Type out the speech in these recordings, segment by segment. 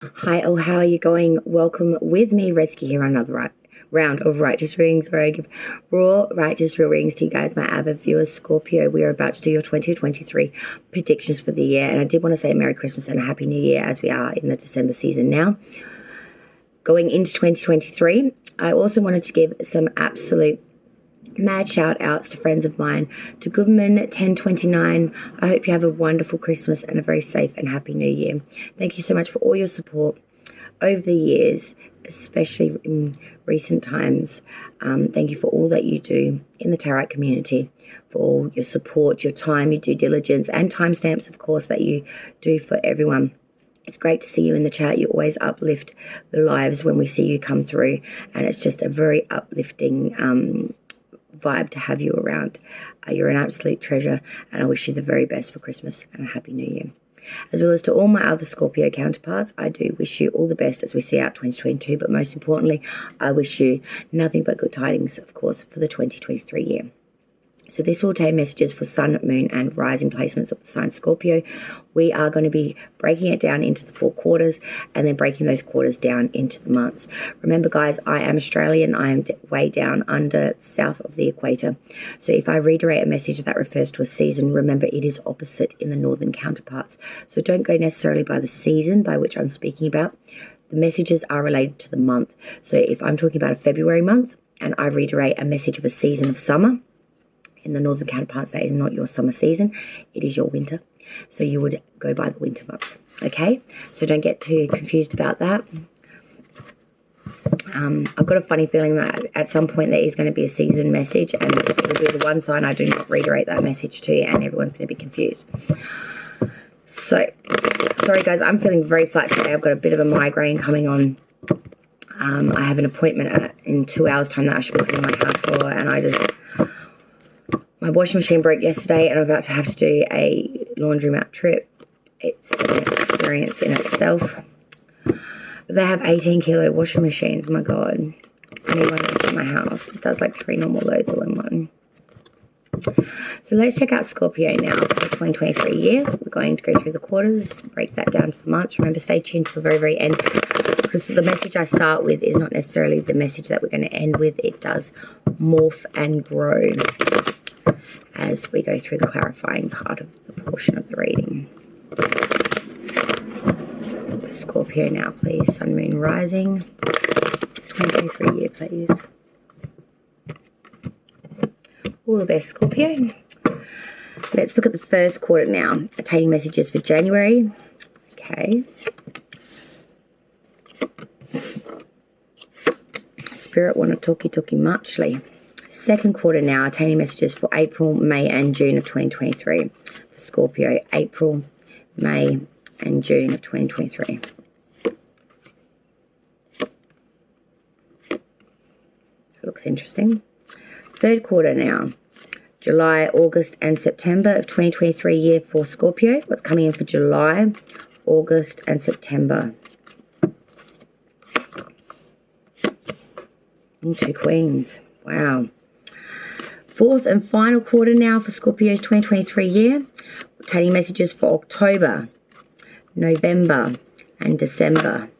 Hi, oh, how are you going? Welcome with me, Redsky, here on another round of Righteous Readings, where I give raw, righteous, real readings to you guys, my avid viewers. Scorpio, we are about to do your 2023 predictions for the year. And I did want to say Merry Christmas and a Happy New Year as we are in the December season now. Going into 2023, I also wanted to give some absolute mad shout outs to friends of mine. To Goodman 1029, I hope you have a wonderful Christmas and a very safe and happy New Year. Thank you so much for all your support over the years, especially in recent times. Thank you for all that you do in the tarot community, for all your support, your time, your due diligence, and timestamps, of course, that you do for everyone. It's great to see you in the chat. You always uplift the lives when we see you come through, and it's just a very uplifting vibe to have you around. You're an absolute treasure, and I wish you the very best for Christmas and a Happy New Year. As well as to all my other Scorpio counterparts, I do wish you all the best as we see out 2022, but most importantly, I wish you nothing but good tidings, of course, for the 2023 year. So this will contain messages for Sun, Moon, and Rising placements of the sign Scorpio. We are going to be breaking it down into the 4 quarters and then breaking those quarters down into the months. Remember, guys, I am Australian. I am way down under south of the equator. So if I reiterate a message that refers to a season, remember it is opposite in the northern counterparts. So don't go necessarily by the season by which I'm speaking about. The messages are related to the month. So if I'm talking about a February month and I reiterate a message of a season of summer, in the northern counterparts, that is not your summer season, it is your winter. So you would go by the winter month, okay? So don't get too confused about that. I've got a funny feeling that at some point there is going to be a season message, and it will be the one sign I do not reiterate that message to, and everyone's going to be confused. So, sorry guys, I'm feeling very flat today. I've got a bit of a migraine coming on. I have an appointment in 2 hours' time that I should be cleaning my house for, and my washing machine broke yesterday, and I'm about to have to do a laundromat trip. It's an experience in itself. But they have 18-kilo washing machines. My God. I need one in my house. It does like 3 normal loads all in one. So let's check out Scorpio now for the 2023 year. We're going to go through the quarters, break that down to the months. Remember, stay tuned to the very, very end, because the message I start with is not necessarily the message that we're going to end with. It does morph and grow as we go through the clarifying part of the portion of the reading. For Scorpio now, please. Sun, Moon, Rising. 2023 year, please. All the best, Scorpio. Let's look at the first quarter now. Attaining messages for January. Okay. Spirit want to talky muchly. Second quarter now, attaining messages for April, May, and June of 2023. For Scorpio, April, May, and June of 2023. Looks interesting. Third quarter now, July, August, and September of 2023 year for Scorpio. What's coming in for July, August, and September? And 2 queens. Wow. Fourth and final quarter now for Scorpio's 2023 year. Obtaining messages for October, November, and December.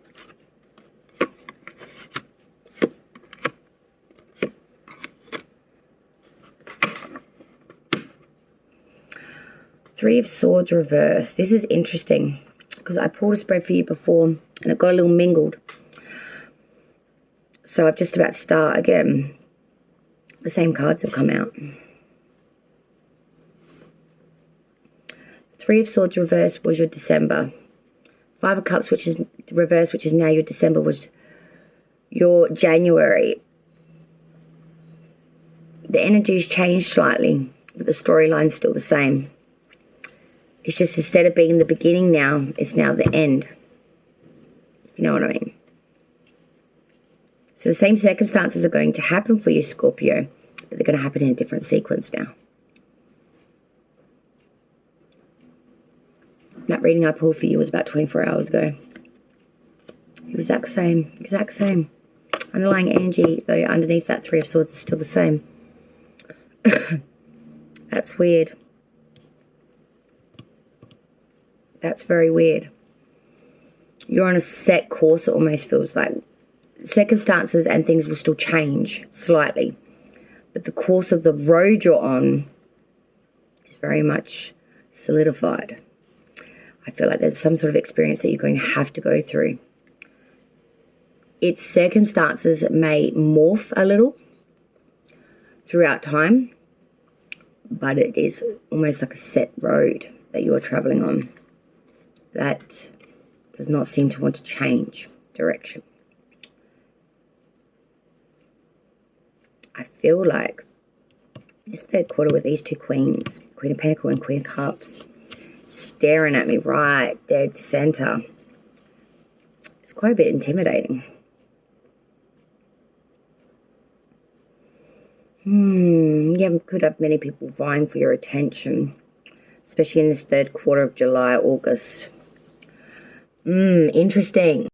Three of Swords reverse. This is interesting because I pulled a spread for you before and it got a little mingled. So I've just about to start again. The same cards have come out. Three of Swords reverse was your December. Five of Cups, which is reverse, which is now your December, was your January. The energy's changed slightly, but the storyline's still the same. It's just instead of being the beginning now, it's now the end. If you know what I mean. So the same circumstances are going to happen for you, Scorpio, but they're going to happen in a different sequence now. That reading I pulled for you was about 24 hours ago. Exact same, exact same. Underlying energy, though, underneath that Three of Swords is still the same. That's weird. That's very weird. You're on a set course, it almost feels like. Circumstances and things will still change slightly, but the course of the road you're on is very much solidified. I feel like there's some sort of experience that you're going to have to go through. Its circumstances may morph a little throughout time, but it is almost like a set road that you are traveling on that does not seem to want to change direction. I feel like this third quarter with these two queens, Queen of Pentacles and Queen of Cups, staring at me right dead center. It's quite a bit intimidating. You could have many people vying for your attention, especially in this third quarter of July, August. Interesting.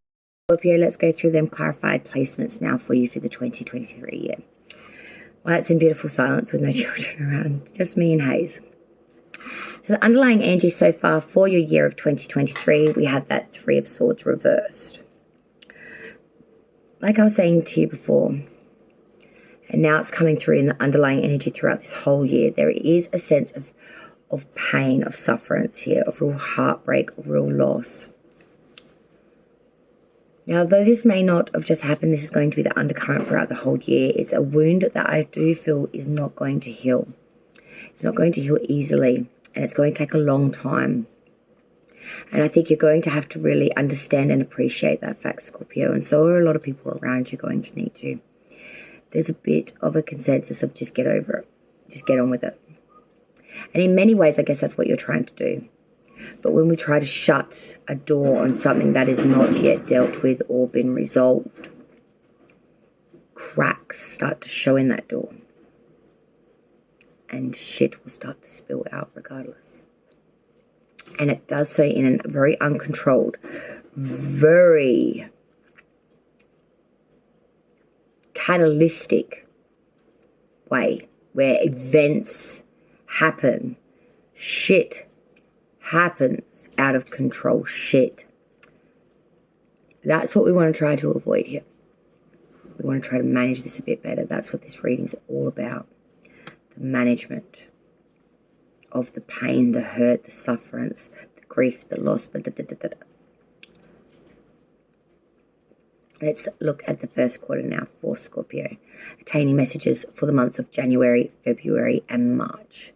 Scorpio, let's go through them clarified placements now for you for the 2023 year. Well, that's in beautiful silence with no children around, just me and Hayes. So the underlying energy so far for your year of 2023, we have that Three of Swords reversed. Like I was saying to you before, and now it's coming through in the underlying energy throughout this whole year, there is a sense of pain, of sufferance here, of real heartbreak, of real loss. Now, though this may not have just happened, this is going to be the undercurrent throughout the whole year. It's a wound that I do feel is not going to heal. It's not going to heal easily, and it's going to take a long time. And I think you're going to have to really understand and appreciate that fact, Scorpio, and so are a lot of people around you going to need to. There's a bit of a consensus of just get over it. Just get on with it. And in many ways, I guess that's what you're trying to do. But when we try to shut a door on something that is not yet dealt with or been resolved, cracks start to show in that door. And shit will start to spill out regardless. And it does so in a very uncontrolled, very catalytic way, where events happen, shit happens, out of control shit. That's what we want to try to avoid here. We want to try to manage this a bit better. That's what this reading is all about. The management of the pain, the hurt, the sufferance, the grief, the loss, the da-da-da-da-da. Let's look at the first quarter now for Scorpio. Attaining messages for the months of January, February, and March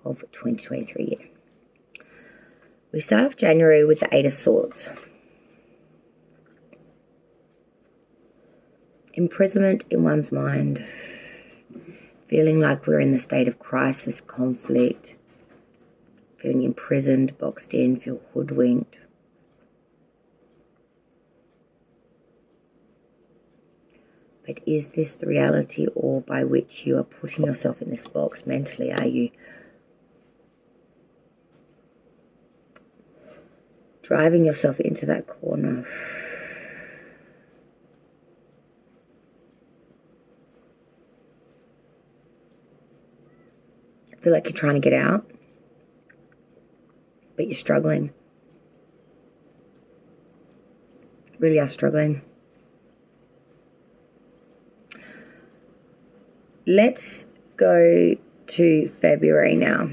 of 2023 year. We start off January with the Eight of Swords. Imprisonment in one's mind. Feeling like we're in the state of crisis, conflict. Feeling imprisoned, boxed in, feel hoodwinked. But is this the reality, or by which you are putting yourself in this box mentally? Are you driving yourself into that corner? I feel like you're trying to get out, but you're struggling. Really are struggling. Let's go to February now.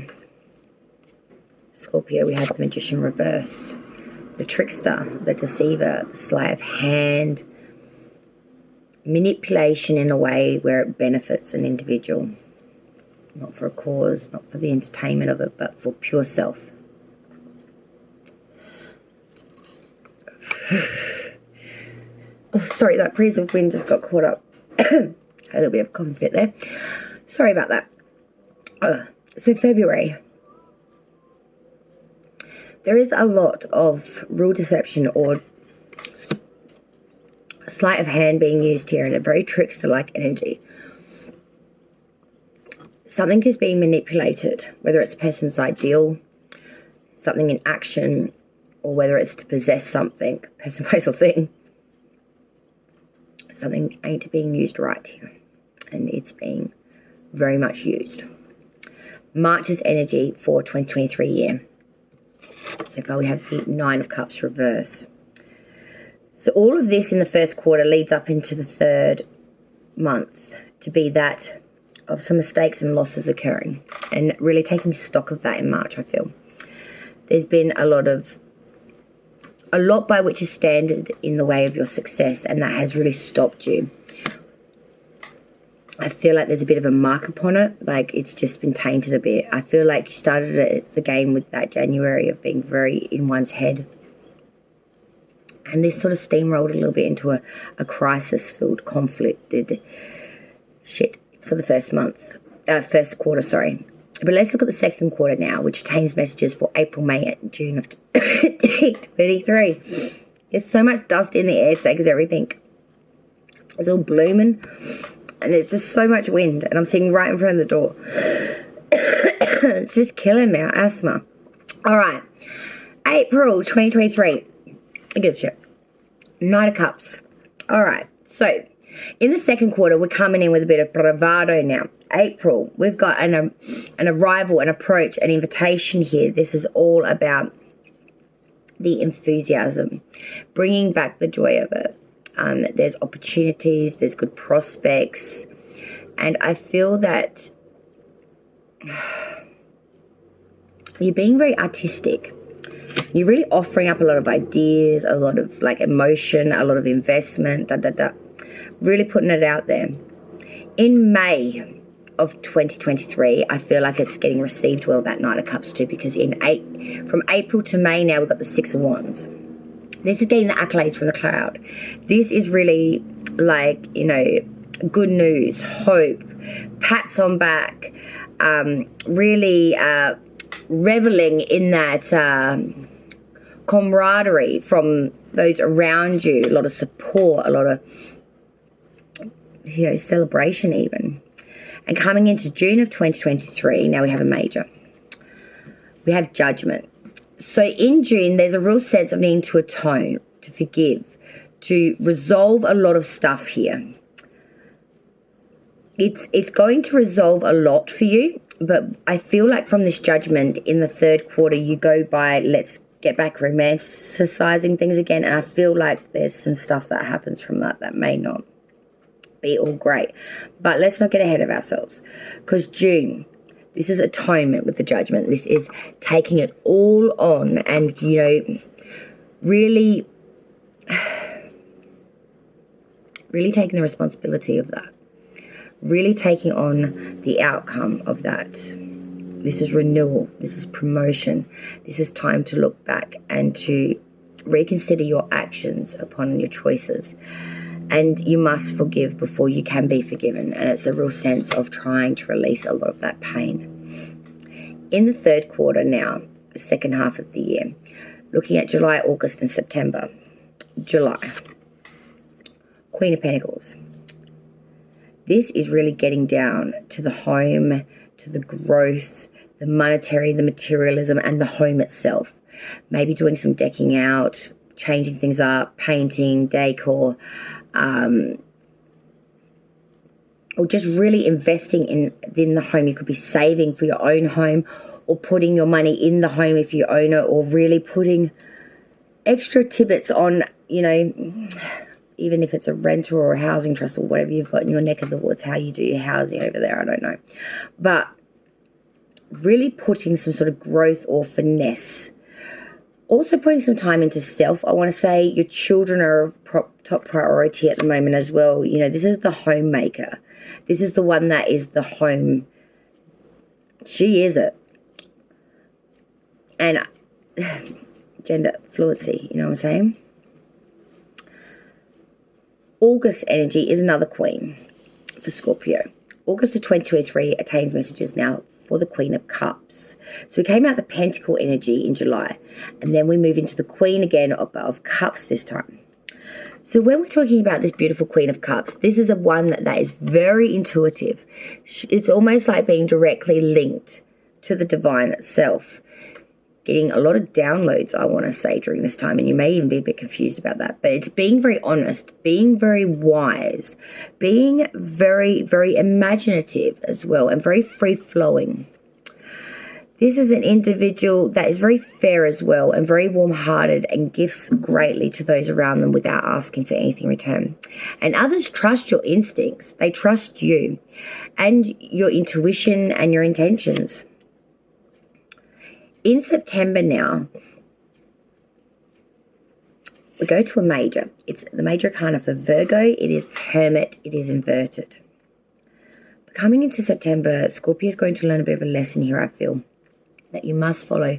Scorpio, we have the Magician reverse. The trickster, the deceiver, the sleight of hand. Manipulation in a way where it benefits an individual. Not for a cause, not for the entertainment of it, but for pure self. Oh, sorry, that breeze of wind just got caught up. A little bit of a cough fit there. Sorry about that. So February. There is a lot of real deception or sleight of hand being used here in a very trickster-like energy. Something is being manipulated, whether it's a person's ideal, something in action, or whether it's to possess something, person, place, or thing. Something ain't being used right here, and it's being very much used. March's energy for 2023 year. So far we have the Nine of Cups reverse. So all of this in the first quarter leads up into the third month to be that of some mistakes and losses occurring, and really taking stock of that in March. I feel there's been a lot by which is standard in the way of your success, and that has really stopped you. I feel like there's a bit of a mark upon it, like it's just been tainted a bit. I feel like you started the game with that January of being very in one's head, and this sort of steamrolled a little bit into a crisis-filled, conflicted shit for the first quarter, sorry. But let's look at the second quarter now, which contains messages for April, May, and June of 2023. There's so much dust in the air today because everything is all blooming, and there's just so much wind, and I'm sitting right in front of the door. It's just killing me, asthma. All right, April 2023. I guess shit. Knight of Cups. All right, so in the second quarter, we're coming in with a bit of bravado now. April, we've got an arrival, an approach, an invitation here. This is all about the enthusiasm, bringing back the joy of it. There's opportunities, there's good prospects, and I feel that you're being very artistic. You're really offering up a lot of ideas, a lot of like emotion, a lot of investment, really putting it out there. In May of 2023, I feel like it's getting received well, that Knight of Cups too, because from April to May now, we've got the Six of Wands. This is getting the accolades from the crowd. This is really like, good news, hope, pats on back, really reveling in that camaraderie from those around you, a lot of support, a lot of celebration even. And coming into June of 2023, now we have a major. We have Judgment. So in June, there's a real sense of needing to atone, to forgive, to resolve a lot of stuff here. It's going to resolve a lot for you, but I feel like from this Judgment in the third quarter, you go by, let's get back romanticizing things again. And I feel like there's some stuff that happens from that may not be all great. But let's not get ahead of ourselves, because June, this is atonement with the Judgment. This is taking it all on and, really taking the responsibility of that. Really taking on the outcome of that. This is renewal. This is promotion. This is time to look back and to reconsider your actions upon your choices. And you must forgive before you can be forgiven. And it's a real sense of trying to release a lot of that pain. In the third quarter now, the second half of the year, looking at July, August, and September. July, Queen of Pentacles. This is really getting down to the home, to the growth, the monetary, the materialism, and the home itself. Maybe doing some decking out, changing things up, painting, decor, or just really investing in the home. You could be saving for your own home, or putting your money in the home if you own it, or really putting extra tidbits on, even if it's a rental or a housing trust or whatever you've got in your neck of the woods, how you do your housing over there, I don't know. But really putting some sort of growth or finesse. Also putting some time into self. I want to say your children are of top priority at the moment as well. This is the homemaker. This is the one that is the home. She is it. And gender fluidity, you know what I'm saying? August energy is another queen for Scorpio. August of 2023 attains messages now for the Queen of Cups. So we came out the Pentacle energy in July, and then we move into the Queen again of Cups this time. So when we're talking about this beautiful Queen of Cups, this is a one that is very intuitive. It's almost like being directly linked to the divine itself. Getting a lot of downloads, I want to say, during this time, and you may even be a bit confused about that, but it's being very honest, being very wise, being very, very imaginative as well, and very free-flowing. This is an individual that is very fair as well and very warm-hearted and gives greatly to those around them without asking for anything in return. And others trust your instincts. They trust you and your intuition and your intentions. In September now, we go to a major. It's the major arcana for Virgo. It is Hermit. It is inverted. But coming into September, Scorpio is going to learn a bit of a lesson here, I feel. That you must follow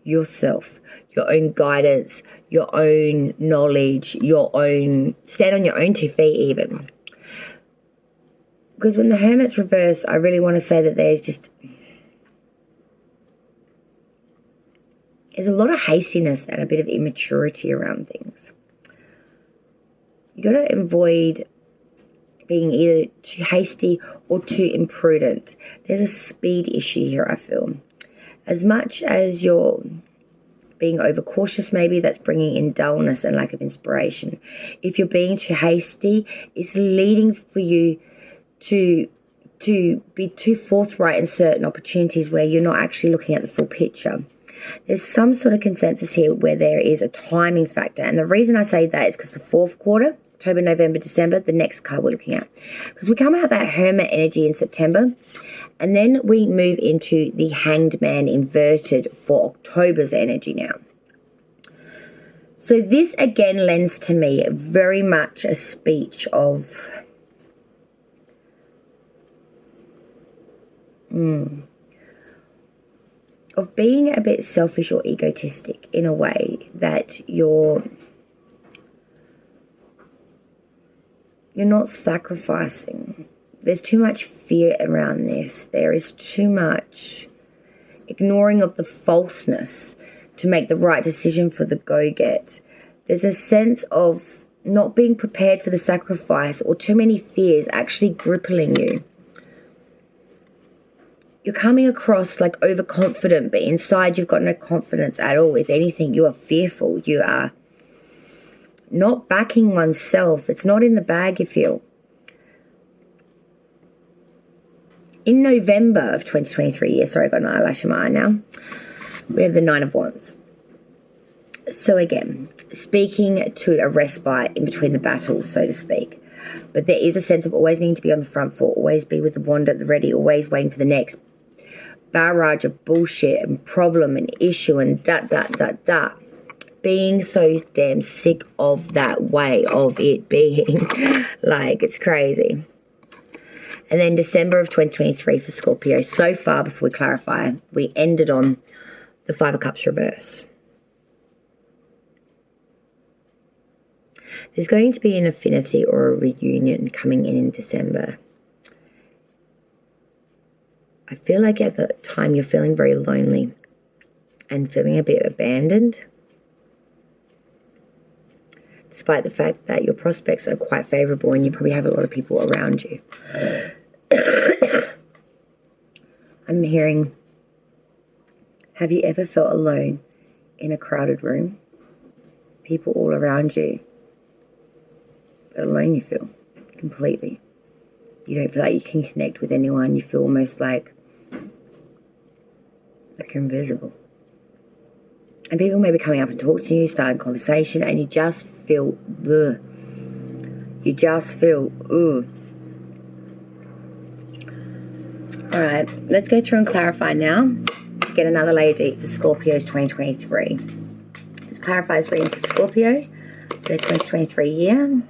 yourself, your own guidance, your own knowledge, stand on your own 2 feet even. Because when the Hermit's reversed, I really want to say that there's a lot of hastiness and a bit of immaturity around things. You got to avoid being either too hasty or too imprudent. There's a speed issue here, I feel. As much as you're being overcautious, maybe that's bringing in dullness and lack of inspiration. If you're being too hasty, it's leading for you to be too forthright in certain opportunities where you're not actually looking at the full picture. There's some sort of consensus here where there is a timing factor. And the reason I say that is because the 4th quarter, October, November, December, the next card we're looking at. Because we come out that Hermit energy in September. And then we move into the Hanged Man inverted for October's energy now. So this again lends to me very much a speech of being a bit selfish or egotistic in a way that you're not sacrificing. There's too much fear around this. There is too much ignoring of the falseness to make the right decision for the go-get. There's a sense of not being prepared for the sacrifice or too many fears actually crippling you. You're coming across like overconfident, but inside you've got no confidence at all. If anything, you are fearful. You are not backing oneself. It's not in the bag, you feel. In November of 2023, sorry, I got an eyelash in my eye now, we have the 9 of Wands. So again, speaking to a respite in between the battles, so to speak. But there is a sense of always needing to be on the front foot, always be with the wand at the ready, always waiting for the next barrage of bullshit and problem and issue and being so damn sick of that way of it being. Like, it's crazy. And then December of 2023 for Scorpio. So far, before we clarify, we ended on the 5 of Cups reverse. There's going to be an affinity or a reunion coming in December. I feel like at the time you're feeling very lonely and feeling a bit abandoned, despite the fact that your prospects are quite favorable and you probably have a lot of people around you. I'm hearing, have you ever felt alone in a crowded room? People all around you, but alone you feel completely. You don't feel like you can connect with anyone. You feel almost like you're invisible. And people may be coming up and talking to you, starting a conversation, and you just feel, ugh. You just feel, ugh. All right, let's go through and clarify now to get another layer deep for Scorpio's 2023. Let's clarify this reading for Scorpio for the 2023 year.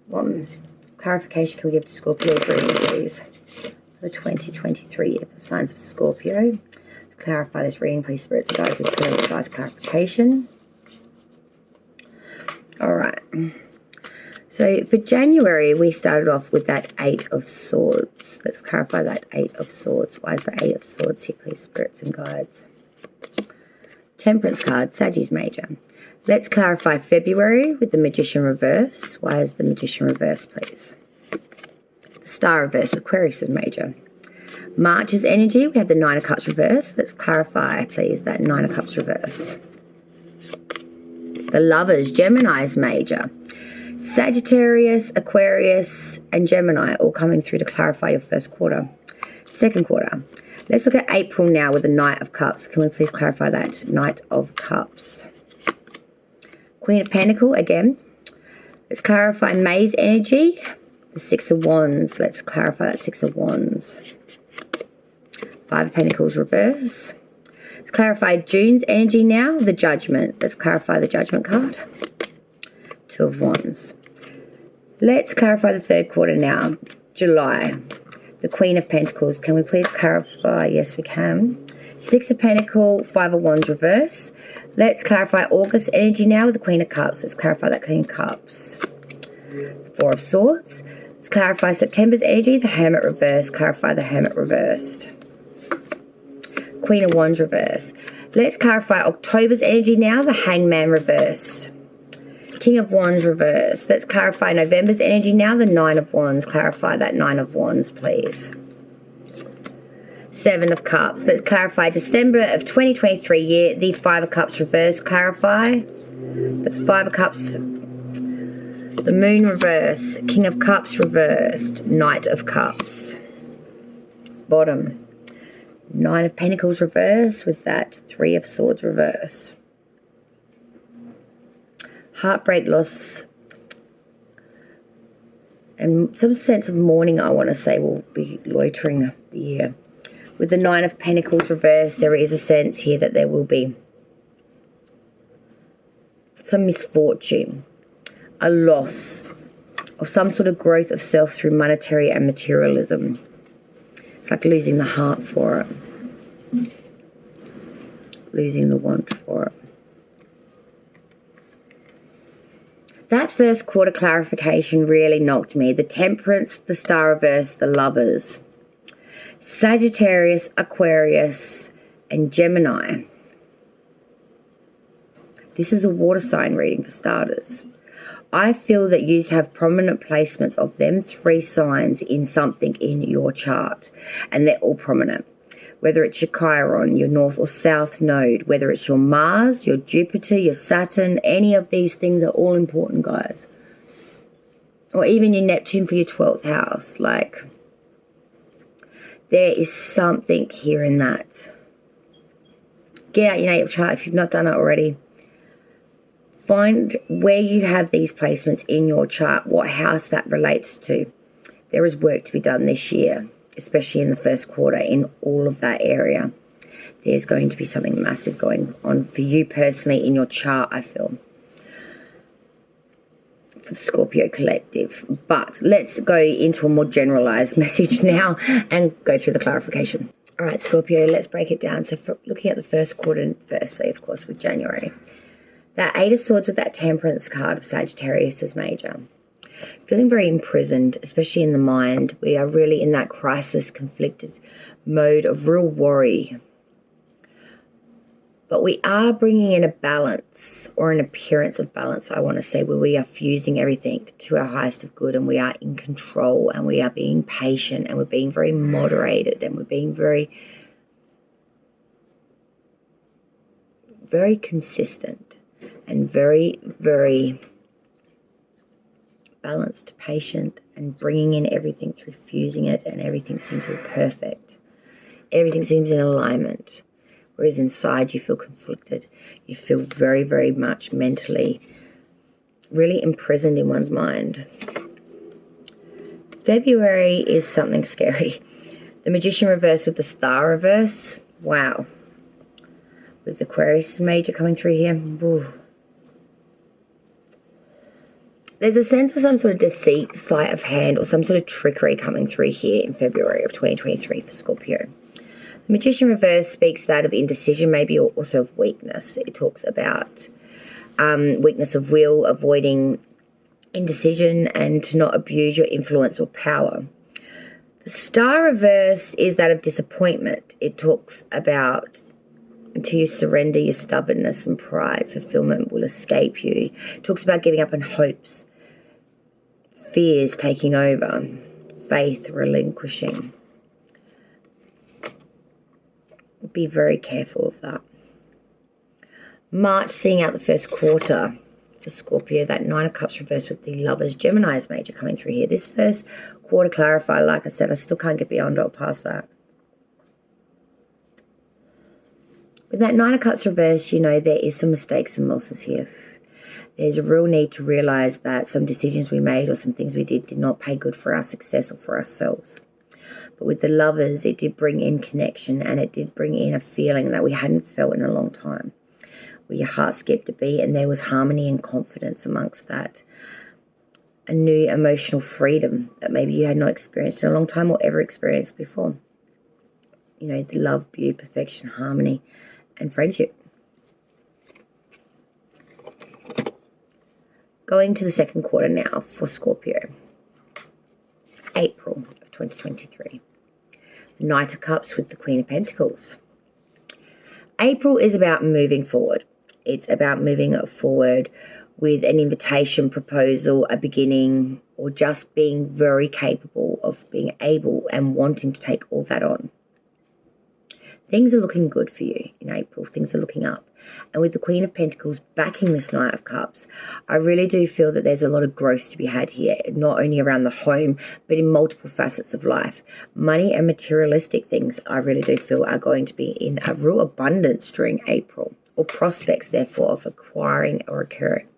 What clarification can we give to Scorpio's reading, please? For the 2023 year for the signs of Scorpio. Let's clarify this reading, please, spirits and guides, with clear precise clarification. All right. So for January, we started off with that 8 of Swords. Let's clarify that 8 of Swords. Why is the 8 of Swords here, please, spirits and guides? Temperance card, Sagittarius major. Let's clarify February with the Magician reverse. Why is the Magician reverse, please? The Star reverse, Aquarius is major. March's energy, we have the 9 of Cups reverse. Let's clarify, please, that 9 of Cups reverse. The Lovers, Gemini's major. Sagittarius, Aquarius, and Gemini all coming through to clarify your first quarter. Second quarter. Let's look at April now with the Knight of Cups. Can we please clarify that? Knight of Cups. Queen of Pentacles again. Let's clarify May's energy. The Six of Wands. Let's clarify that Six of Wands. Five of Pentacles reverse. Let's clarify June's energy now. The Judgment. Let's clarify the Judgment card. Two of Wands. Let's clarify the third quarter now. July. The Queen of Pentacles. Can we please clarify? Yes, we can. Six of Pentacles, Five of Wands reverse. Let's clarify August energy now with the Queen of Cups. Let's clarify that Queen of Cups. Four of Swords. Let's clarify September's energy, the Hermit reverse. Clarify the Hermit reversed. Queen of Wands reverse. Let's clarify October's energy now, the Hangman reversed. King of Wands reverse. Let's clarify November's energy now, the Nine of Wands. Clarify that Nine of Wands, please. Seven of Cups. Let's clarify December of 2023 year, the Five of Cups reverse. Clarify the Five of Cups, the Moon reverse, King of Cups reversed, Knight of Cups. Bottom. Nine of Pentacles reverse with that Three of Swords reverse. Heartbreak, loss, and some sense of mourning, I want to say, will be loitering the year. With the Nine of Pentacles reverse, there is a sense here that there will be some misfortune, a loss of some sort of growth of self through monetary and materialism. It's like losing the heart for it, losing the want for it. That first quarter clarification really knocked me. The Temperance, the Star reverse, the Lovers, Sagittarius, Aquarius, and Gemini. This is a water sign reading for starters. I feel that you have prominent placements of them three signs in something in your chart, and they're all prominent. Whether it's your Chiron, your North or South node, whether it's your Mars, your Jupiter, your Saturn, any of these things are all important, guys. Or even your Neptune for your 12th house. Like, there is something here in that. Get out your natal chart if you've not done it already. Find where you have these placements in your chart, what house that relates to. There is work to be done this year, especially in the first quarter, in all of that area. There's going to be something massive going on for you personally in your chart, I feel, for the Scorpio collective. But let's go into a more generalized message now and go through the clarification. All right, Scorpio, let's break it down. So for looking at the first quarter, firstly, of course, with January, that Eight of Swords with that Temperance card of Sagittarius is major. Feeling very imprisoned, especially in the mind. We are really in that crisis, conflicted mode of real worry. But we are bringing in a balance, or an appearance of balance, I want to say, where we are fusing everything to our highest of good, and we are in control, and we are being patient, and we're being very moderated, and we're being very, very consistent, and very, very balanced, patient, and bringing in everything through fusing it, and everything seems to be perfect. Everything seems in alignment. Whereas inside you feel conflicted. You feel very, very much mentally really imprisoned in one's mind. February is something scary. The Magician reverse with the Star reverse. Wow. With the Aquarius major coming through here. Ooh. There's a sense of some sort of deceit, sleight of hand, or some sort of trickery coming through here in February of 2023 for Scorpio. The Magician reverse speaks that of indecision, maybe also of weakness. It talks about weakness of will, avoiding indecision, and to not abuse your influence or power. The Star reverse is that of disappointment. It talks about until you surrender your stubbornness and pride, fulfillment will escape you. It talks about giving up on hopes, fears taking over, faith relinquishing. Be very careful of that. March, seeing out the first quarter for Scorpio, that Nine of Cups reversed with the Lovers, Gemini's major coming through here. This first quarter clarifier, like I said, I still can't get beyond or past that. With that Nine of Cups reverse, you know there is some mistakes and losses here. There's a real need to realize that some decisions we made or some things we did not pay good for our success or for ourselves. But with the Lovers, it did bring in connection, and it did bring in a feeling that we hadn't felt in a long time, where your heart skipped a beat and there was harmony and confidence amongst that. A new emotional freedom that maybe you had not experienced in a long time or ever experienced before. You know, the love, beauty, perfection, harmony, and friendship. Going to the second quarter now for Scorpio. April of 2023. The Knight of Cups with the Queen of Pentacles. April is about moving forward. It's about moving forward with an invitation, proposal, a beginning, or just being very capable of being able and wanting to take all that on. Things are looking good for you in April. Things are looking up. And with the Queen of Pentacles backing this Knight of Cups, I really do feel that there's a lot of growth to be had here, not only around the home, but in multiple facets of life. Money and materialistic things, I really do feel, are going to be in a real abundance during April, or prospects, therefore, of acquiring or occurring.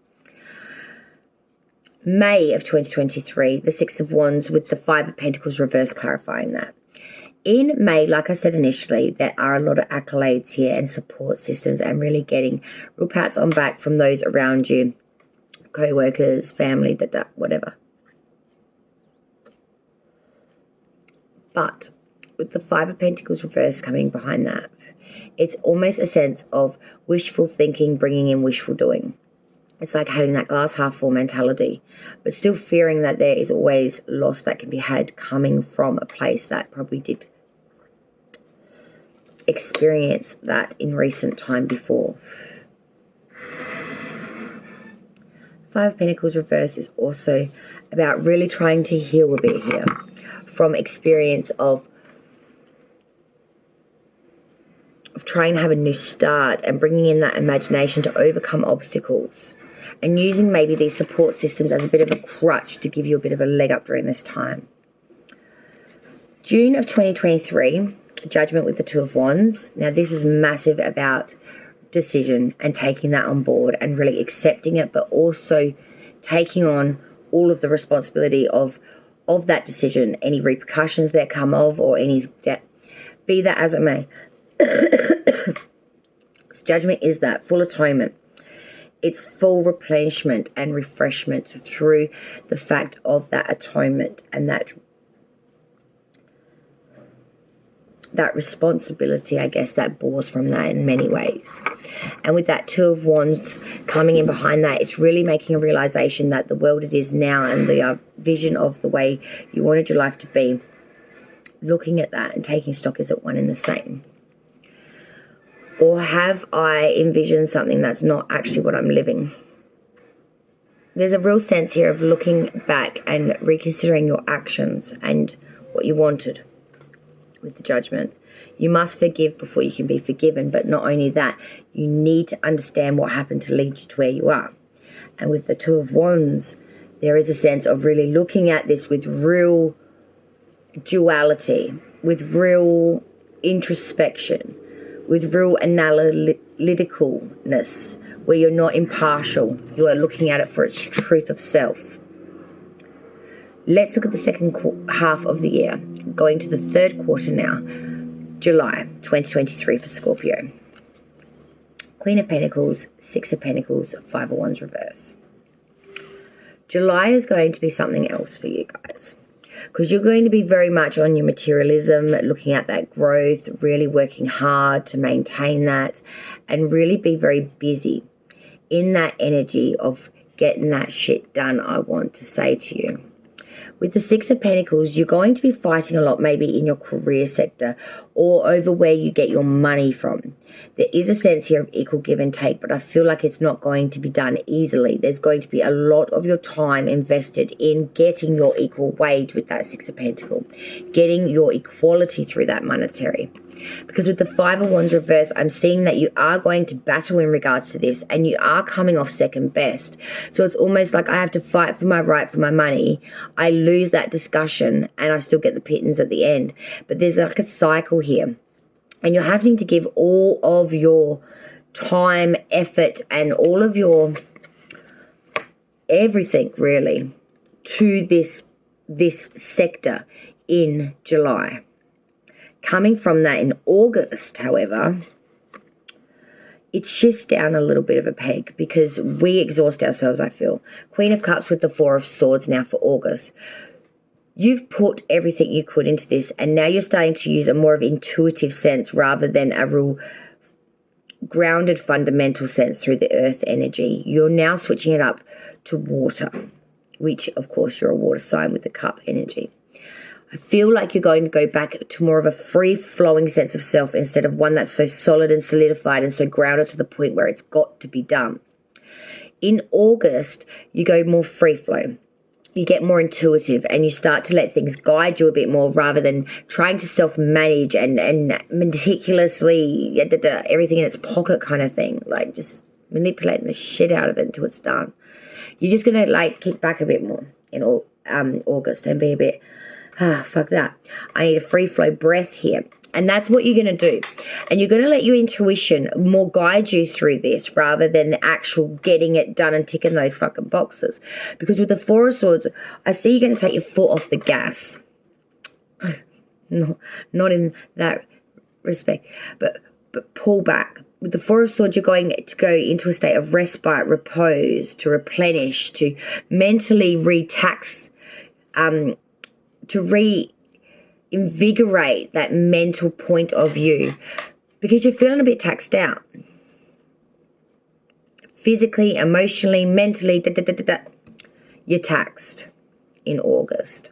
May of 2023, the Six of Wands with the Five of Pentacles reverse, clarifying that. In May, like I said initially, there are a lot of accolades here and support systems, and really getting real pats on back from those around you, co-workers, family, whatever. But with the Five of Pentacles reverse coming behind that, it's almost a sense of wishful thinking, bringing in wishful doing. It's like having that glass half full mentality, but still fearing that there is always loss that can be had coming from a place that probably did experience that in recent time before. Five of Pentacles reverse is also about really trying to heal a bit here from experience of trying to have a new start and bringing in that imagination to overcome obstacles, and using maybe these support systems as a bit of a crutch to give you a bit of a leg up during this time. June of 2023, Judgment with the Two of Wands. Now this is massive about decision and taking that on board and really accepting it, but also taking on all of the responsibility of that decision, any repercussions that come of, or any debt, be that as it may. Because judgment is that full atonement. It's full replenishment and refreshment through the fact of that atonement and that responsibility, I guess, that bores from that in many ways. And with that Two of Wands coming in behind that, it's really making a realization that the world it is now and the vision of the way you wanted your life to be, looking at that and taking stock, is it one and the same? Or have I envisioned something that's not actually what I'm living? There's a real sense here of looking back and reconsidering your actions and what you wanted with the Judgment. You must forgive before you can be forgiven, but not only that, you need to understand what happened to lead you to where you are. And with the Two of Wands, there is a sense of really looking at this with real duality, with real introspection, with real analyticalness, where you're not impartial. You are looking at it for its truth of self. Let's look at the second half of the year, going to the third quarter now, July 2023 for Scorpio. Queen of Pentacles, Six of Pentacles, Five of Wands reverse. July is going to be something else for you guys, because you're going to be very much on your materialism, looking at that growth, really working hard to maintain that, and really be very busy in that energy of getting that shit done, I want to say to you. With the Six of Pentacles, you're going to be fighting a lot maybe in your career sector or over where you get your money from. There is a sense here of equal give and take, but I feel like it's not going to be done easily. There's going to be a lot of your time invested in getting your equal wage with that Six of Pentacles, getting your equality through that monetary. Because with the Five of Wands reverse, I'm seeing that you are going to battle in regards to this, and you are coming off second best. So it's almost like I have to fight for my right for my money. I lose that discussion and I still get the pittance at the end. But there's like a cycle here And you're having to give all of your time, effort, and all of your everything really to this sector in July. Coming from that in August, however, it shifts down a little bit of a peg because we exhaust ourselves, I feel. Queen of Cups with the Four of Swords now for August. You've put everything you could into this, and now you're starting to use a more of intuitive sense rather than a real grounded fundamental sense through the earth energy. You're now switching it up to water, which of course you're a water sign with the cup energy. I feel like you're going to go back to more of a free-flowing sense of self instead of one that's so solid and solidified and so grounded to the point where it's got to be done. In August, you go more free-flow. You get more intuitive and you start to let things guide you a bit more rather than trying to self-manage and meticulously everything in its pocket kind of thing. Like just manipulating the shit out of it until it's done. You're just going to like kick back a bit more in August and be a bit, fuck that. I need a free flow breath here. And that's what you're going to do. And you're going to let your intuition more guide you through this rather than the actual getting it done and ticking those fucking boxes. Because with the Four of Swords, I see you're going to take your foot off the gas. Not in that respect, but pull back. With the Four of Swords, you're going to go into a state of respite, repose, to replenish, to mentally retax, to reinvigorate that mental point of view because you're feeling a bit taxed out. Physically, emotionally, mentally, you're taxed in August.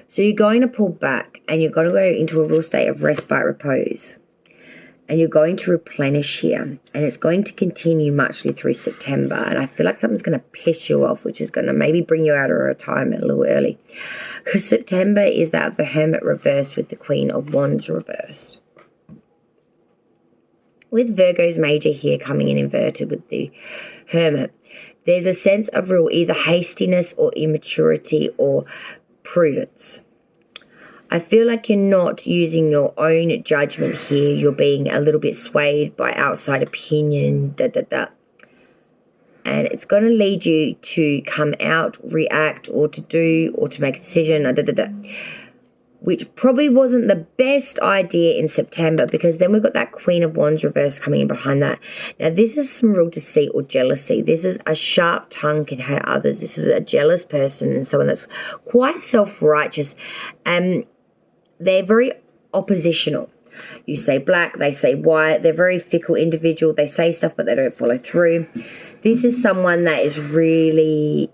So you're going to pull back and you're going to go into a real state of respite, repose. And you're going to replenish here. And it's going to continue muchly through September. And I feel like something's going to piss you off, which is going to maybe bring you out of retirement a little early. Because September is that of the Hermit reversed with the Queen of Wands reversed. With Virgo's major here coming in inverted with the Hermit, there's a sense of real either hastiness or immaturity or prudence. I feel like you're not using your own judgment here. You're being a little bit swayed by outside opinion, And it's going to lead you to come out, react, or to do, or to make a decision, which probably wasn't the best idea in September because then we've got that Queen of Wands reverse coming in behind that. Now, this is some real deceit or jealousy. This is a sharp tongue can hurt others. This is a jealous person and someone that's quite self-righteous. They're very oppositional. You say black, they say white. They're very fickle individual. They say stuff, but they don't follow through. This is someone that is really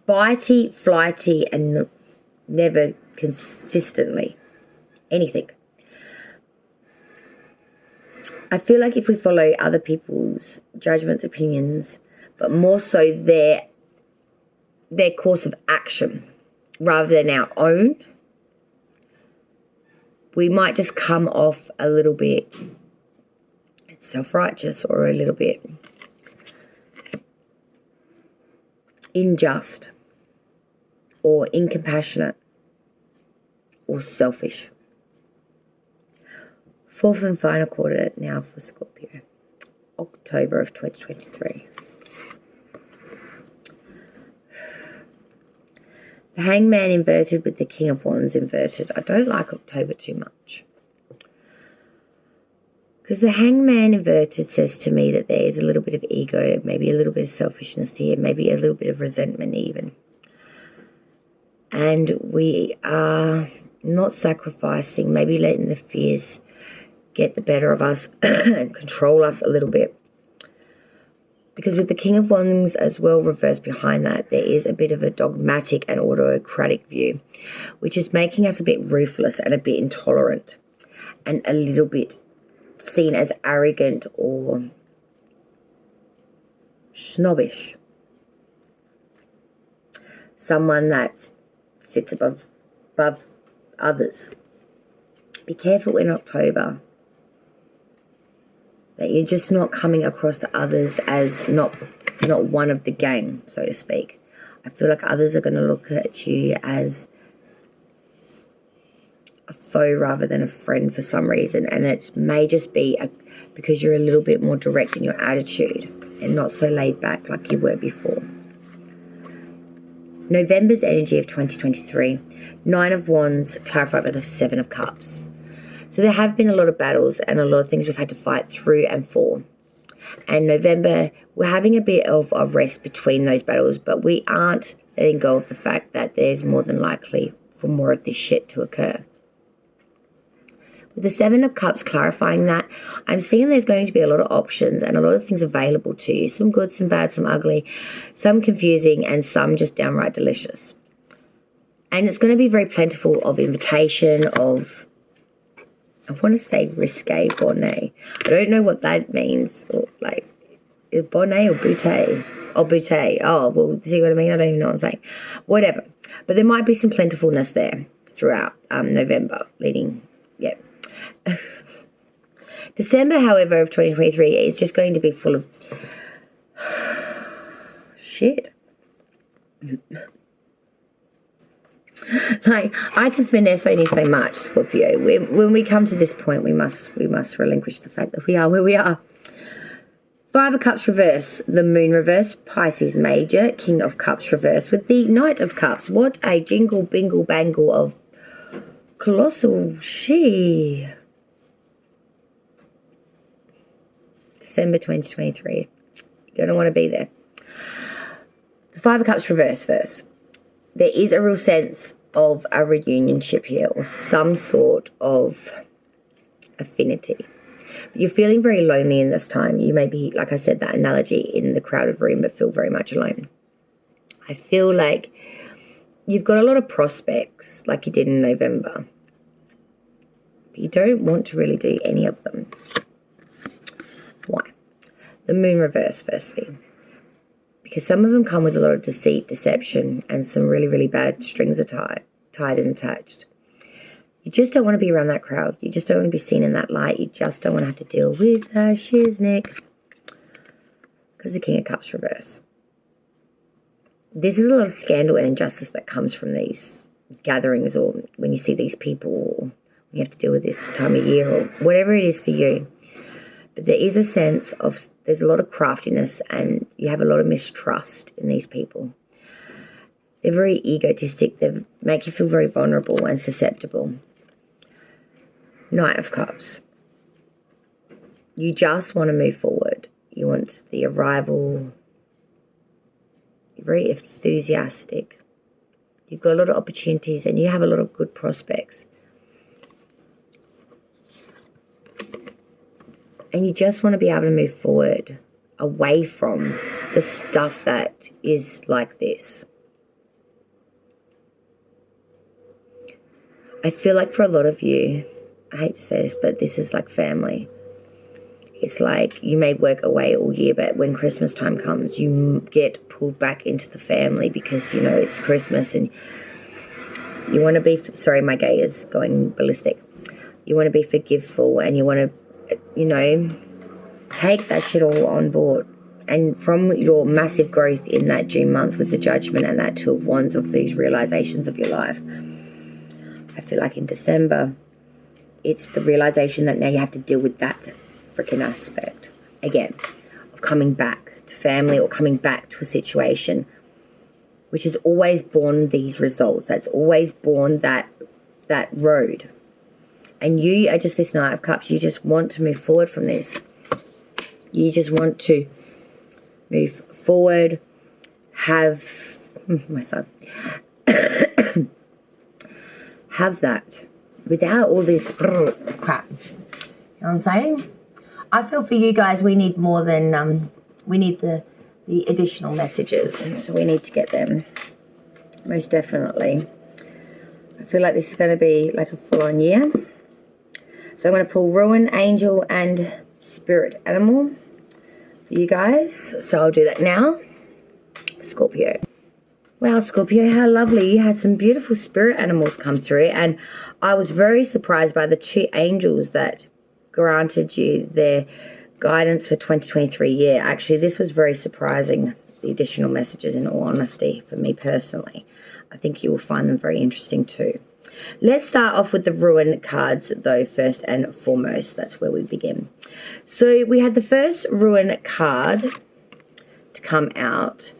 bitey, flighty, and never consistently anything. I feel like if we follow other people's judgments, opinions, but more so their course of action, rather than our own, we might just come off a little bit self-righteous or a little bit unjust or incompassionate or selfish. Fourth and final quarter now for Scorpio, October of 2023. The Hangman inverted with the King of Wands inverted. I don't like October too much. Because the Hangman inverted says to me that there is a little bit of ego, maybe a little bit of selfishness here, maybe a little bit of resentment even. And we are not sacrificing, maybe letting the fears get the better of us and control us a little bit. Because with the King of Wands as well reversed behind that, there is a bit of a dogmatic and autocratic view, which is making us a bit ruthless and a bit intolerant and a little bit seen as arrogant or snobbish. Someone that sits above others. Be careful in October that you're just not coming across to others as not one of the gang, so to speak. I feel like others are going to look at you as a foe rather than a friend for some reason. And it may just be because you're a little bit more direct in your attitude and not so laid back like you were before. November's energy of 2023, 9 of Wands clarified by the 7 of Cups. So there have been a lot of battles and a lot of things we've had to fight through and for. And November, we're having a bit of a rest between those battles, but we aren't letting go of the fact that there's more than likely for more of this shit to occur. With the 7 of Cups clarifying that, I'm seeing there's going to be a lot of options and a lot of things available to you. Some good, some bad, some ugly, some confusing, and some just downright delicious. And it's going to be very plentiful of invitation, of, I want to say risque, bonnet. I don't know what that means. Or like, is bonnet or bouteille? Oh, bouteille. Oh, well, see what I mean? I don't even know what I'm saying. Whatever. But there might be some plentifulness there throughout November leading, yeah. December, however, of 2023 is just going to be full of shit. Like, I can finesse only so much, Scorpio. When we come to this point, we must relinquish the fact that we are where we are. 5 of Cups reverse, the Moon reverse, Pisces major, King of Cups reverse with the Knight of Cups. What a jingle, bingle, bangle of colossal she. December 2023. You're going to want to be there. The 5 of Cups reverse first. There is a real sense of a reunionship here or some sort of affinity. But you're feeling very lonely in this time. You may be, like I said, that analogy in the crowded room, but feel very much alone. I feel like you've got a lot of prospects like you did in November. But you don't want to really do any of them. Why? The Moon reverse, firstly. Because some of them come with a lot of deceit, deception, and some really, really bad strings are tied and attached. You just don't want to be around that crowd. You just don't want to be seen in that light. You just don't want to have to deal with a shiznick. Because the King of Cups reverse. This is a lot of scandal and injustice that comes from these gatherings, or when you see these people, or when you have to deal with this time of year, or whatever it is for you. But there is a sense of, there's a lot of craftiness and you have a lot of mistrust in these people. They're very egotistic. They make you feel very vulnerable and susceptible. Knight of Cups. You just want to move forward. You want the arrival. You're very enthusiastic. You've got a lot of opportunities and you have a lot of good prospects. And you just want to be able to move forward away from the stuff that is like this. I feel like for a lot of you, I hate to say this, but this is like family. It's like you may work away all year, but when Christmas time comes, you get pulled back into the family because, you know, it's Christmas and you want to be, sorry, my gay is going ballistic. You want to be forgiveful and you want to, you know, take that shit all on board. And from your massive growth in that June month with the Judgment and that 2 of Wands of these realizations of your life, I feel like in December, it's the realization that now you have to deal with that freaking aspect again of coming back to family or coming back to a situation which has always borne these results. That's always borne that road. And you are just this Knight of Cups. You just want to move forward from this. You just want to move forward, have, my son, have that without all this crap. You know what I'm saying? I feel for you guys, we need more than, we need the additional messages. So we need to get them, most definitely. I feel like this is going to be like a full-on year. So I'm going to pull Ruin, Angel, and Spirit Animal for you guys. So I'll do that now. Scorpio. Wow, Scorpio, how lovely. You had some beautiful spirit animals come through. And I was very surprised by the 2 angels that granted you their guidance for 2023 year. Actually, this was very surprising, the additional messages, in all honesty, for me personally. I think you will find them very interesting too. Let's start off with the Ruin cards, though, first and foremost. That's where we begin. So we had the first Ruin card to come out,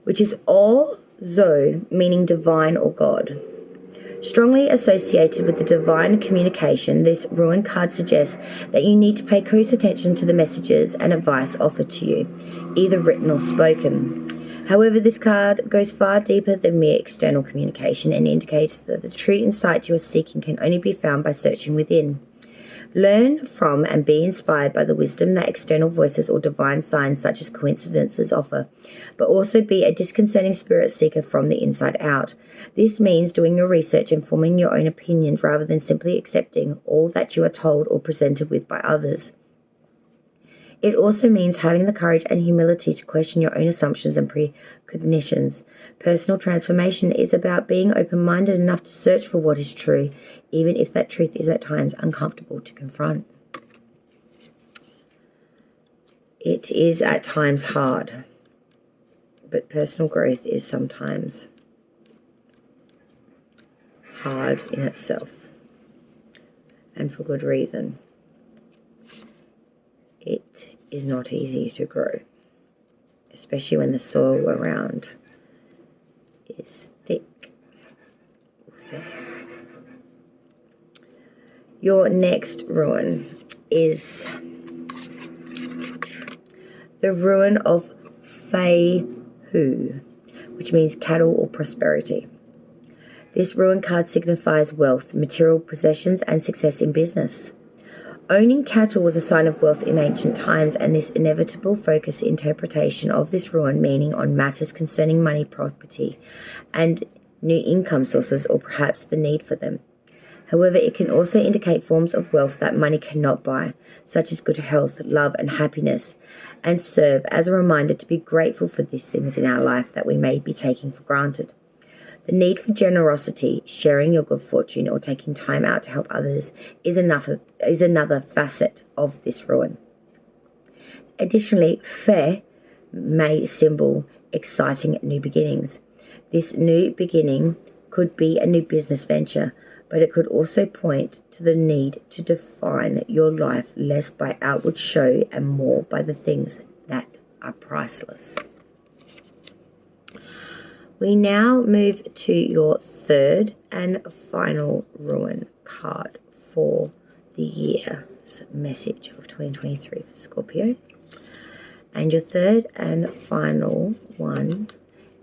which is Ozo, meaning divine or God. Strongly associated with the divine communication, this Ruin card suggests that you need to pay close attention to the messages and advice offered to you, either written or spoken. However, this card goes far deeper than mere external communication and indicates that the true insight you are seeking can only be found by searching within. Learn from and be inspired by the wisdom that external voices or divine signs such as coincidences offer, but also be a disconcerting spirit seeker from the inside out. This means doing your research and forming your own opinions rather than simply accepting all that you are told or presented with by others. It also means having the courage and humility to question your own assumptions and precognitions. Personal transformation is about being open-minded enough to search for what is true, even if that truth is at times uncomfortable to confront. It is at times hard, but personal growth is sometimes hard in itself, and for good reason. It is not easy to grow, especially when the soil around is thick. We'll see. Your next Ruin is the Ruin of Feihu, which means cattle or prosperity. This Ruin card signifies wealth, material possessions, and success in business. Owning cattle was a sign of wealth in ancient times, and this inevitable focus interpretation of this Ruin meaning on matters concerning money, property, and new income sources, or perhaps the need for them. However, it can also indicate forms of wealth that money cannot buy, such as good health, love, and happiness, and serve as a reminder to be grateful for these things in our life that we may be taking for granted. The need for generosity, sharing your good fortune, or taking time out to help others is another facet of this Ruin. Additionally, Fe may symbol exciting new beginnings. This new beginning could be a new business venture, but it could also point to the need to define your life less by outward show and more by the things that are priceless. We now move to your third and final Ruin card for the year's message of 2023 for Scorpio. And your third and final one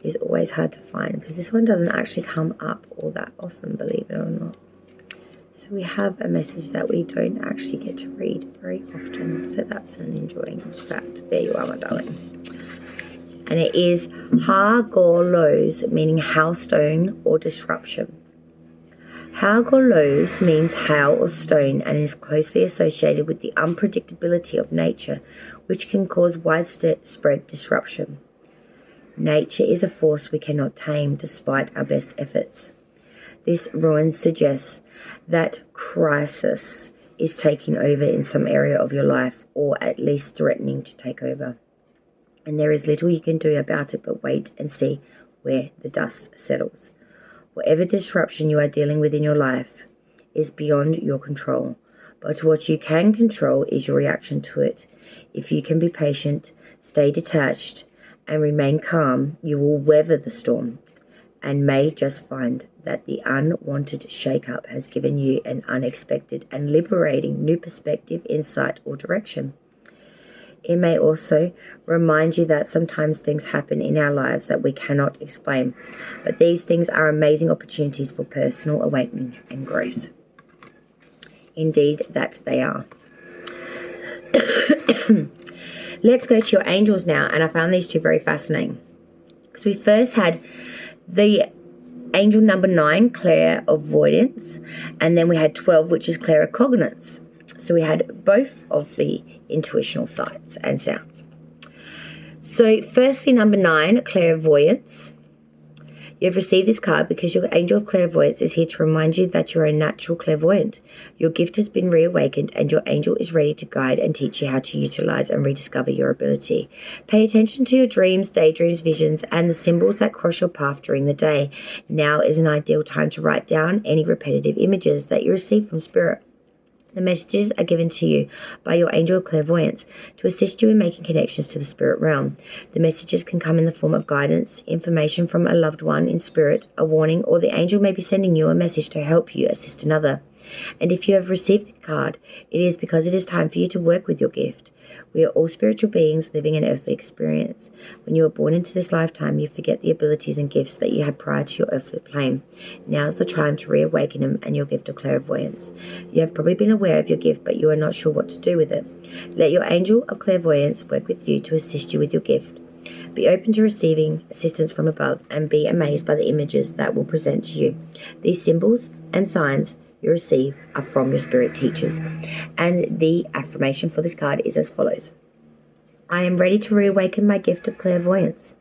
is always hard to find because this one doesn't actually come up all that often, believe it or not. So we have a message that we don't actually get to read very often. So that's an enjoying fact. There you are, my darling. And it is Ha-Gor-Los, meaning hailstone or disruption. Ha-Gor-Los means hail or stone and is closely associated with the unpredictability of nature, which can cause widespread disruption. Nature is a force we cannot tame despite our best efforts. This Ruin suggests that crisis is taking over in some area of your life, or at least threatening to take over. And there is little you can do about it but wait and see where the dust settles. Whatever disruption you are dealing with in your life is beyond your control, but what you can control is your reaction to it. If you can be patient, stay detached, and remain calm, you will weather the storm and may just find that the unwanted shake-up has given you an unexpected and liberating new perspective, insight, or direction. It may also remind you that sometimes things happen in our lives that we cannot explain, but these things are amazing opportunities for personal awakening and growth. Indeed, that they are. Let's go to your angels now, and I found these two very fascinating because we first had the angel number 9, clairvoyance, and then we had 12, which is claircognizance. So we had both of the intuitional sights and sounds. So firstly, number 9, clairvoyance. You have received this card because your angel of clairvoyance is here to remind you that you're a natural clairvoyant. Your gift has been reawakened and your angel is ready to guide and teach you how to utilize and rediscover your ability. Pay attention to your dreams, daydreams, visions, and the symbols that cross your path during the day. Now is an ideal time to write down any repetitive images that you receive from Spirit. The messages are given to you by your angel of clairvoyance to assist you in making connections to the spirit realm. The messages can come in the form of guidance, information from a loved one in spirit, a warning, or the angel may be sending you a message to help you assist another. And if you have received the card, it is because it is time for you to work with your gift. We are all spiritual beings living an earthly experience. When you are born into this lifetime, you forget the abilities and gifts that you had prior to your earthly plane. Now is the time to reawaken them and your gift of clairvoyance. You have probably been aware of your gift, but you are not sure what to do with it. Let your angel of clairvoyance work with you to assist you with your gift. Be open to receiving assistance from above and be amazed by the images that will present to you. These symbols and signs you receive are from your spirit teachers. And the affirmation for this card is as follows. I am ready to reawaken my gift of clairvoyance.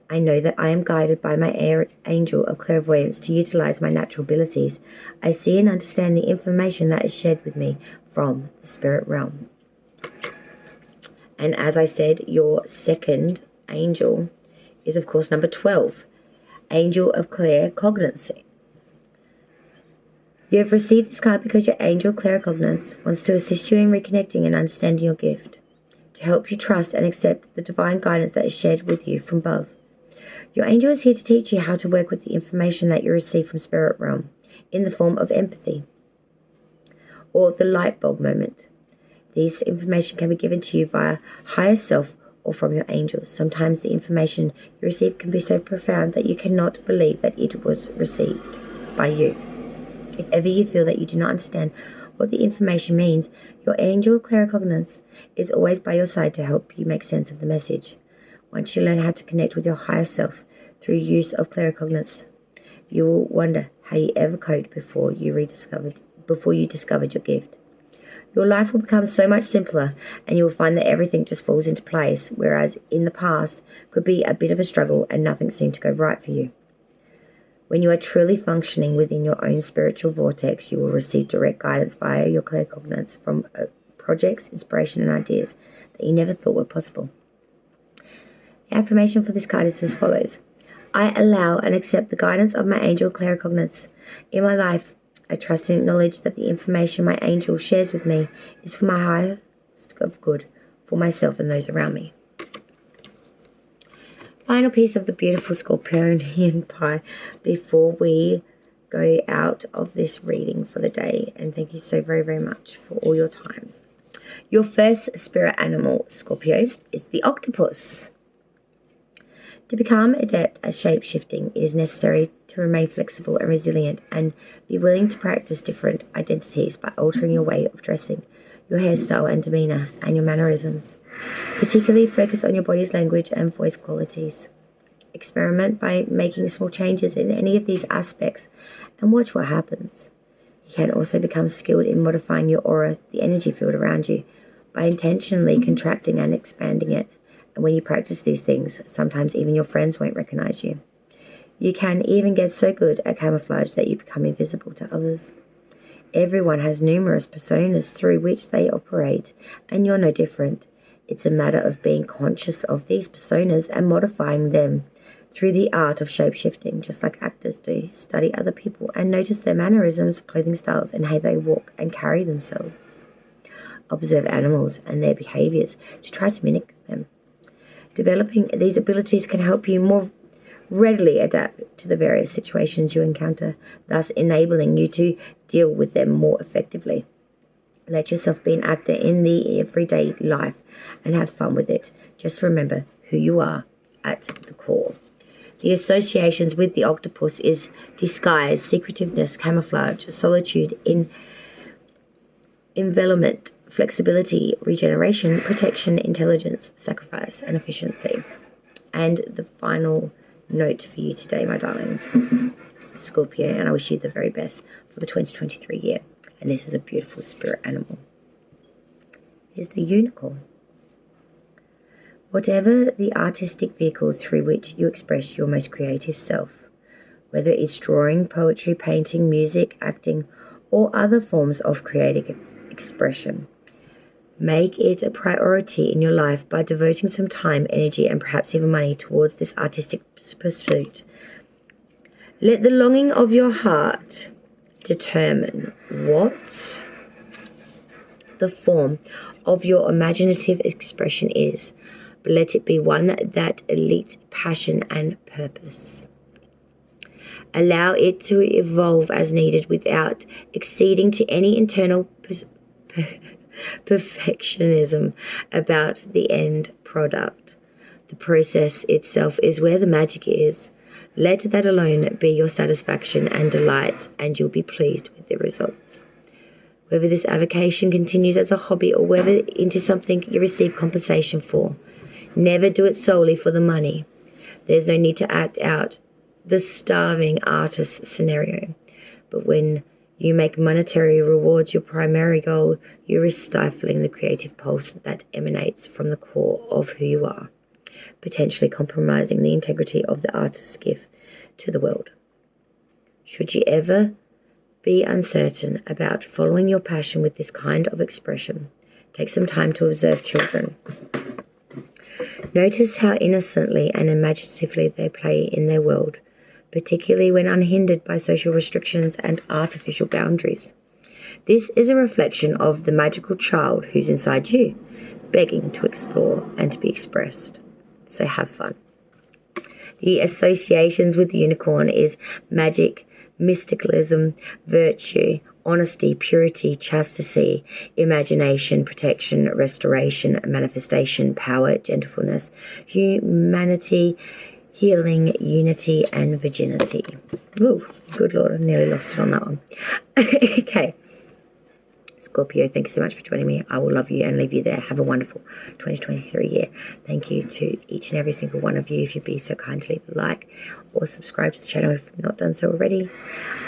I know that I am guided by my angel of clairvoyance to utilize my natural abilities. I see and understand the information that is shared with me from the spirit realm. And as I said, your second angel is, of course, number 12, angel of claircognizance. You have received this card because your angel claircognizance wants to assist you in reconnecting and understanding your gift, to help you trust and accept the divine guidance that is shared with you from above. Your angel is here to teach you how to work with the information that you receive from spirit realm in the form of empathy or the light bulb moment. This information can be given to you via higher self or from your angels. Sometimes the information you receive can be so profound that you cannot believe that it was received by you. If ever you feel that you do not understand what the information means, your angel of claircognizance is always by your side to help you make sense of the message. Once you learn how to connect with your higher self through use of claircognizance, you will wonder how you ever coped before you discovered your gift. Your life will become so much simpler and you will find that everything just falls into place, whereas in the past could be a bit of a struggle and nothing seemed to go right for you. When you are truly functioning within your own spiritual vortex, you will receive direct guidance via your claircognizance from projects, inspiration, and ideas that you never thought were possible. The affirmation for this card is as follows. I allow and accept the guidance of my angel claircognizance in my life. I trust and acknowledge that the information my angel shares with me is for my highest of good, for myself and those around me. Final piece of the beautiful Scorpionian pie before we go out of this reading for the day. And thank you so very, very much for all your time. Your first spirit animal, Scorpio, is the octopus. To become adept at shape-shifting, it is necessary to remain flexible and resilient and be willing to practice different identities by altering your way of dressing, your hairstyle and demeanor, and your mannerisms. Particularly focus on your body's language and voice qualities. Experiment by making small changes in any of these aspects and watch what happens. You can also become skilled in modifying your aura, the energy field around you, by intentionally contracting and expanding it. And when you practice these things, sometimes even your friends won't recognize you. You can even get so good at camouflage that you become invisible to others. Everyone has numerous personas through which they operate, and you're no different. It's a matter of being conscious of these personas and modifying them through the art of shape-shifting, just like actors do. Study other people and notice their mannerisms, clothing styles, and how they walk and carry themselves. Observe animals and their behaviors to try to mimic them. Developing these abilities can help you more readily adapt to the various situations you encounter, thus enabling you to deal with them more effectively. Let yourself be an actor in the everyday life and have fun with it. Just remember who you are at the core. The associations with the octopus is disguise, secretiveness, camouflage, solitude, envelopment, flexibility, regeneration, protection, intelligence, sacrifice, and efficiency. And the final note for you today, my darlings, Scorpio, and I wish you the very best for the 2023 year. And this is a beautiful spirit animal. Is the unicorn. Whatever the artistic vehicle through which you express your most creative self, whether it's drawing, poetry, painting, music, acting, or other forms of creative expression. Make it a priority in your life by devoting some time, energy, and perhaps even money towards this artistic pursuit. Let the longing of your heart determine what the form of your imaginative expression is, but let it be one that elites passion and purpose. Allow it to evolve as needed without acceding to any internal perfectionism about the end product. The process itself is where the magic is. Let that alone be your satisfaction and delight, and you'll be pleased with the results. Whether this avocation continues as a hobby or whether into something you receive compensation for, never do it solely for the money. There's no need to act out the starving artist scenario. But when you make monetary rewards your primary goal, you risk stifling the creative pulse that emanates from the core of who you are, potentially compromising the integrity of the artist's gift to the world. Should you ever be uncertain about following your passion with this kind of expression, take some time to observe children. Notice how innocently and imaginatively they play in their world, particularly when unhindered by social restrictions and artificial boundaries. This is a reflection of the magical child who's inside you, begging to explore and to be expressed. So have fun. The associations with the unicorn is magic, mysticalism, virtue, honesty, purity, chastity, imagination, protection, restoration, manifestation, power, gentleness, humanity, healing, unity, and virginity. Ooh, good Lord, I nearly lost it on that one. Okay. Scorpio, thank you so much for joining me. I will love you and leave you there. Have a wonderful 2023 year. Thank you to each and every single one of you. If you'd be so kind to leave a like or subscribe to the channel if you've not done so already,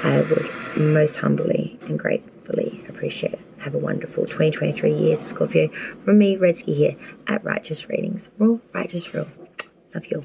I would most humbly and gratefully appreciate it. Have a wonderful 2023 year, Scorpio. From me, Redsky here at Righteous Readings. Raw, righteous, real. Love you all.